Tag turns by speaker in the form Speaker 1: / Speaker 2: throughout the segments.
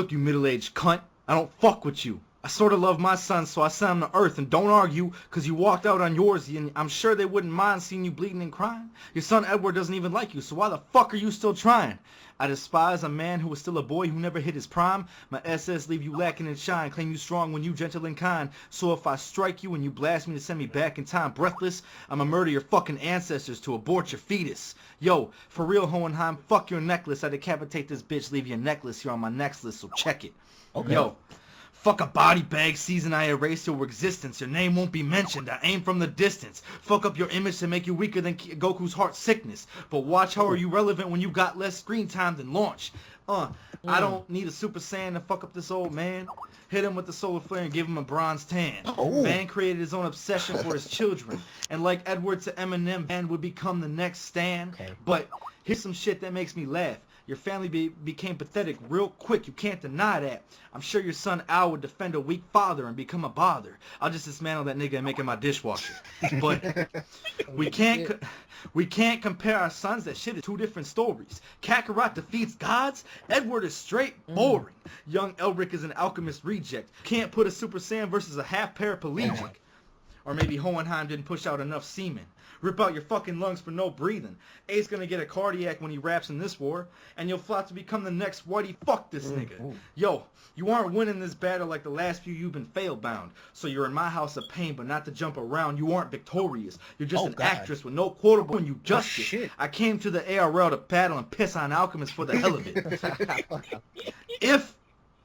Speaker 1: Look, you middle-aged cunt, I don't fuck with you. I sort of love my son, so I sent him to Earth, and don't argue, cause you walked out on yours, and I'm sure they wouldn't mind seeing you bleeding and crying. Your son Edward doesn't even like you, so why the fuck are you still trying? I despise a man who was still a boy who never hit his prime. My SS leave you lacking in shine, claim you strong when you gentle and kind. So if I strike you and you blast me to send me back in time breathless, I'ma murder your fucking ancestors to abort your fetus. Yo, for real, Hohenheim, fuck your necklace. I decapitate this bitch, leave your necklace here on my next list, so check it.
Speaker 2: Okay.
Speaker 1: Yo. Fuck a body bag season, I erase your existence. Your name won't be mentioned, I aim from the distance. Fuck up your image to make you weaker than Goku's heart sickness. But watch how are you relevant when you got less screen time than launch. I don't need a Super Saiyan to fuck up this old man. Hit him with the solar flare and give him a bronze tan. Man created his own obsession for his children. And like Edward to Eminem, man would become the next Stan.
Speaker 2: Okay.
Speaker 1: But here's some shit that makes me laugh. Your family became pathetic real quick. You can't deny that. I'm sure your son Al would defend a weak father and become a bother. I'll just dismantle that nigga and make him my dishwasher. But we can't compare our sons. That shit is two different stories. Kakarot defeats gods. Edward is straight boring. Young Elric is an alchemist reject. Can't put a Super Saiyan versus a half paraplegic. Or maybe Hohenheim didn't push out enough semen. Rip out your fucking lungs for no breathing. A's gonna get a cardiac when he raps in this war, and you'll fly to become the next Whitey. Fuck this nigga. Yo, you aren't winning this battle like the last few you've been fail-bound. So you're in my house of pain, but not to jump around. You aren't victorious. You're just an actress with no quotable and you justice. I came to the ARL to battle and piss on alchemists for the hell of it.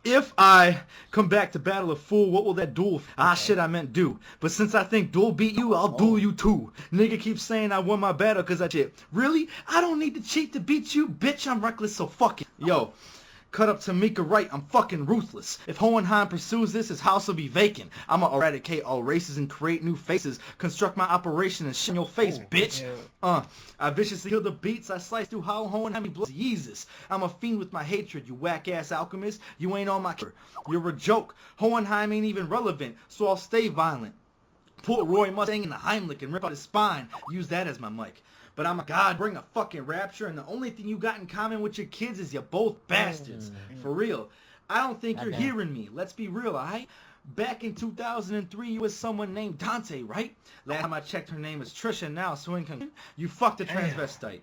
Speaker 1: If I come back to battle a fool, what will that duel? Shit, I meant do. But since I think duel beat you, I'll duel you too. Nigga keeps saying I won my battle cause I cheat. Really? I don't need to cheat to beat you, bitch. I'm reckless, so fuck it. Yo, cut up Tamika Wright. I'm fucking ruthless. If Hohenheim pursues this, his house will be vacant. I'ma eradicate all races and create new faces. Construct my operation and shit in your face, bitch. I viciously kill the beats. I slice through hollow Hohenheim blood. Jesus, I'm a fiend with my hatred. You whack-ass alchemist. You ain't on my... You're a joke. Hohenheim ain't even relevant, so I'll stay violent. Put Roy Mustang in the Heimlich and rip out his spine. Use that as my mic. But I'm a god, bring a fucking rapture, and the only thing you got in common with your kids is you're both bastards. For real. I don't think you're hearing me. Let's be real, alright? Back in 2003, you was someone named Dante, right? Last time I checked, her name is Trisha now, so you fucked a transvestite.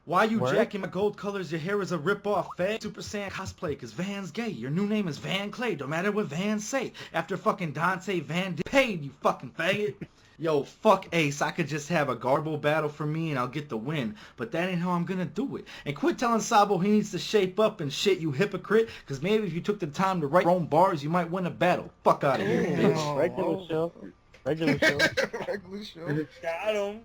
Speaker 1: Why you jacking my gold colors? Your hair is a rip-off fag. Super Saiyan cosplay, cause Van's gay. Your new name is Van Clay, no matter what Van say. After fucking Dante Van paid, you fucking faggot. Yo, fuck Ace. I could just have a Garbo battle for me and I'll get the win. But that ain't how I'm gonna do it. And quit telling Sabo he needs to shape up and shit, you hypocrite. Cause maybe if you took the time to write your own bars, you might win a battle. Fuck out of here, bitch.
Speaker 3: Regular show. Regular show.
Speaker 4: Got him.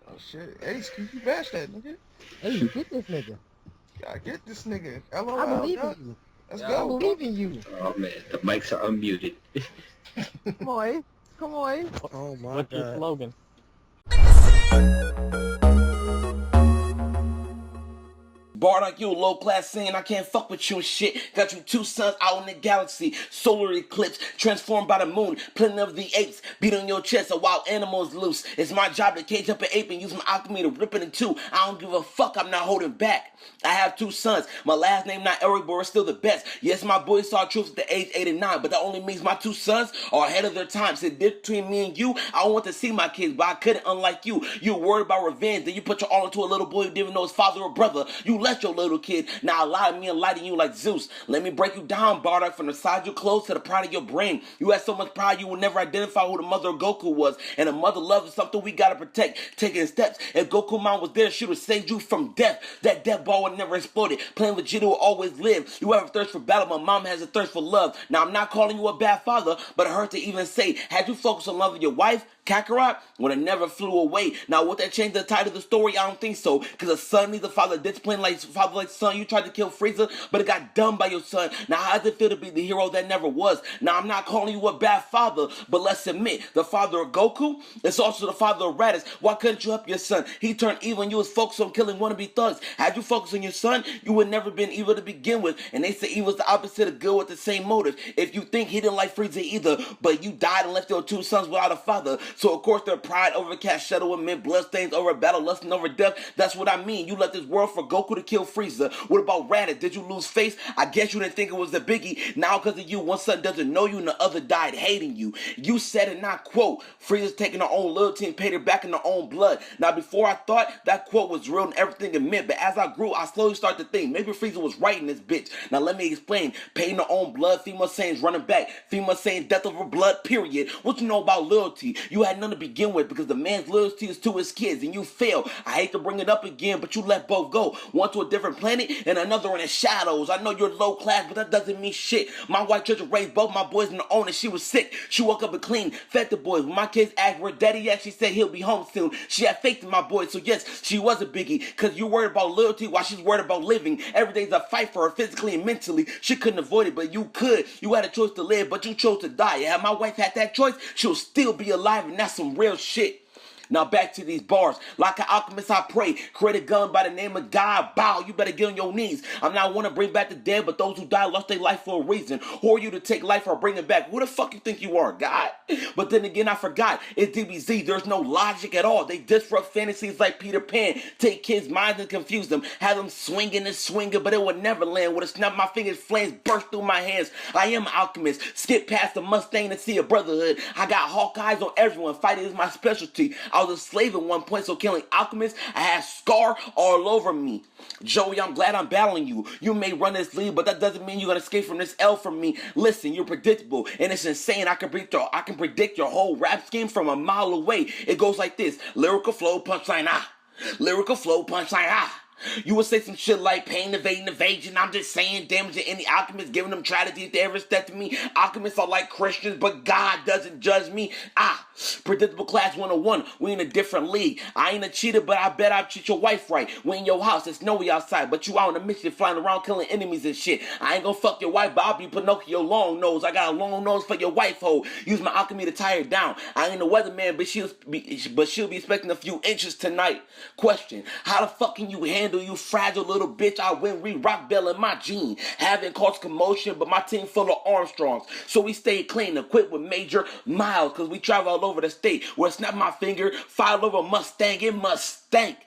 Speaker 5: Oh shit. Ace, can you bash that nigga?
Speaker 3: Hey, get this nigga.
Speaker 5: Yeah, get this nigga. LOL.
Speaker 3: I believe in you.
Speaker 5: Let's
Speaker 3: I
Speaker 5: go.
Speaker 3: believe in you.
Speaker 6: Oh man, the mics are unmuted.
Speaker 3: Come on, Ace. Come on, Ace.
Speaker 4: Oh my
Speaker 3: What's
Speaker 4: god.
Speaker 3: your slogan?
Speaker 7: Bardock, you a low-class saying I can't fuck with you and shit. Got you two sons out in the galaxy. Solar eclipse, transformed by the moon. Planet of the apes, beat on your chest. A wild animal is loose. It's my job to cage up an ape and use my alchemy to rip it in two. I don't give a fuck, I'm not holding back. I have two sons. My last name not Eric, but we're still the best. Yes, my boys saw truth at the age 8 and 9, but that only means my two sons are ahead of their time. So between me and you, I don't want to see my kids, but I couldn't, unlike you. You're worried about revenge, then you put your all into a little boy who didn't know his father or brother. You let your little kid now allow me enlighten you like Zeus. Let me break you down, Bardock, from the side of your clothes to the pride of your brain. You had so much pride you would never identify who the mother of Goku was, and a mother love is something we gotta protect. Taking steps, if Goku mom was there, she would save you from death. That death ball would never exploded. Playing Vegeta will always live. You have a thirst for battle, my mom has a thirst for love. Now I'm not calling you a bad father, but it hurts to even say, had you focused on loving your wife, Kakarot would have never flew away. Now, would that change the title of the story? I don't think so. Because a son needs a father disciplined like father like son. You tried to kill Frieza, but it got done by your son. Now, how does it feel to be the hero that never was? Now, I'm not calling you a bad father, but let's admit, the father of Goku is also the father of Raditz. Why couldn't you help your son? He turned evil and you was focused on killing wannabe thugs. Had you focused on your son, you would never been evil to begin with. And they say evil is the opposite of good with the same motive. If you think he didn't like Frieza either, but you died and left your two sons without a father. So of course their pride over cat shuttle and men bloodstains over battle, lusting over death. That's what I mean. You left this world for Goku to kill Frieza. What about Raditz? Did you lose face? I guess you didn't think it was a biggie. Now because of you, one son doesn't know you and the other died hating you. You said, and I quote, Frieza's taking her own loyalty and paid her back in her own blood. Now before I thought that quote was real and everything it meant, but as I grew, I slowly started to think maybe Frieza was right in this bitch. Now let me explain. Paying her own blood, female sayings running back, female saying death over blood, period. What you know about loyalty? You had none to begin with because the man's loyalty is to his kids and you failed. I hate to bring it up again, but you let both go. One to a different planet and another in the shadows. I know you're low class, but that doesn't mean shit. My white church raised both my boys in the own and she was sick. She woke up and clean, fed the boys. When my kids asked where daddy at, she said he'll be home soon. She had faith in my boys, so yes, she was a biggie. Cause you're worried about loyalty while she's worried about living. Every day's a fight for her physically and mentally. She couldn't avoid it, but you could. You had a choice to live, but you chose to die. Had my wife had that choice, she'll still be alive, and that's some real shit. Now back to these bars. Like an alchemist I pray. Create a gun by the name of God. Bow, you better get on your knees. I'm not one to bring back the dead, but those who died lost their life for a reason. Who are you to take life or bring it back? Who the fuck you think you are, God? But then again, I forgot. It's DBZ. There's no logic at all. They disrupt fantasies like Peter Pan. Take kids' minds and confuse them. Have them swinging and swinging, but it would never land. With a snap of my fingers, flames burst through my hands. I am an alchemist. Skip past the Mustang to see a brotherhood. I got hawk eyes on everyone. Fighting is my specialty. I was a slave at one point, so killing alchemists, I had scar all over me. Joey, I'm glad I'm battling you. You may run this league, but that doesn't mean you're gonna escape from this L from me. Listen, you're predictable, and it's insane. I can predict your whole rap scheme from a mile away. It goes like this: lyrical flow, punchline, ah. Lyrical flow, punchline, ah. You would say some shit like pain, evading, evasion. I'm just saying, damaging any alchemist, giving them tragedy if they ever step to me. Alchemists are like Christians, but God doesn't judge me. Predictable class 101. We in a different league. I ain't a cheater, but I bet I'll treat your wife right. We in your house, it's snowy outside, but you out on a mission flying around killing enemies and shit. I ain't gonna fuck your wife, but I'll be Pinocchio long nose. I got a long nose for your wife, ho. Use my alchemy to tie her down. I ain't a weatherman, but she'll be expecting a few inches tonight. Question: how the fuck can you handle you fragile little bitch? I win rock bell in my gene. Haven't caused commotion, but my team full of Armstrongs. So we stay clean, equipped with major miles, cause we travel all over the state. Where I snap my finger, file over Mustang, it must stank.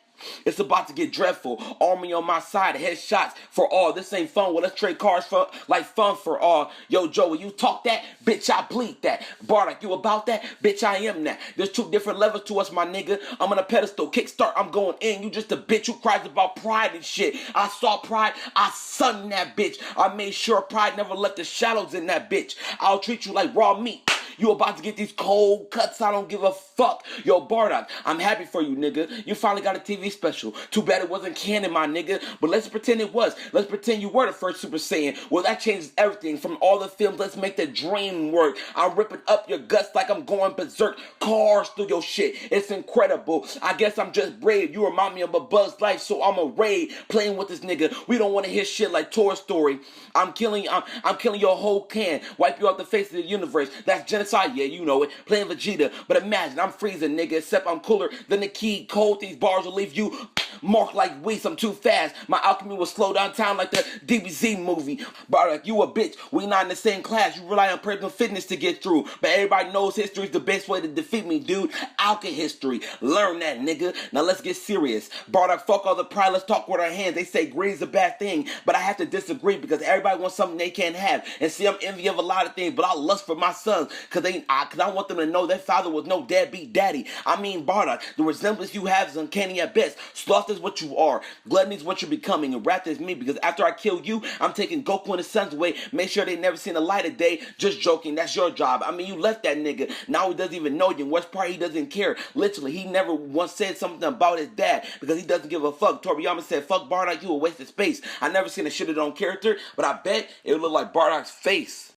Speaker 7: It's about to get dreadful. Army on my side, headshots for all. This ain't fun. Well, let's trade cars for like fun for all. Yo, Joey, you talk that? Bitch, I bleed that. Bardock, you about that? Bitch, I am that. There's two different levels to us, my nigga. I'm on a pedestal. Kickstart, I'm going in. You just a bitch who cries about pride and shit. I saw pride. I sunned that bitch. I made sure pride never left the shadows in that bitch. I'll treat you like raw meat. You about to get these cold cuts, I don't give a fuck. Yo, Bardock, I'm happy for you, nigga. You finally got a TV special. Too bad it wasn't canon, my nigga. But let's pretend it was. Let's pretend you were the first Super Saiyan. Well, that changes everything. From all the films, let's make the dream work. I'm ripping up your guts like I'm going berserk. Cars through your shit. It's incredible. I guess I'm just brave. You remind me of a Buzz Life, so I'm a raid playing with this nigga. We don't want to hear shit like Toy Story. I'm killing your whole can. Wipe you off the face of the universe. That's genocide. Yeah, you know it. Playing Vegeta. But imagine, I'm freezing, nigga. Except I'm cooler than the key. Cold, these bars will leave you marked like Whis. I'm too fast. My alchemy will slow down time like the DBZ movie. Bardock, you a bitch. We not in the same class. You rely on personal fitness to get through. But everybody knows history is the best way to defeat me, dude. Alka history. Learn that, nigga. Now let's get serious. Bardock, fuck all the pride. Let's talk with our hands. They say greed's a bad thing. But I have to disagree because everybody wants something they can't have. And see, I'm envy of a lot of things. But I lust for my sons. Cause I want them to know their father was no deadbeat daddy. I mean, Bardock, the resemblance you have is uncanny at best. Sloth is what you are. Gluttony is what you're becoming. And wrath is me. Because after I kill you, I'm taking Goku and his sons away. Make sure they never seen the light of day. Just joking. That's your job. I mean, you left that nigga. Now he doesn't even know you. And worst part, he doesn't care. Literally, he never once said something about his dad. Because he doesn't give a fuck. Toriyama said, fuck Bardock, you a waste of space. I never seen a shitted on character. But I bet it would look like Bardock's face.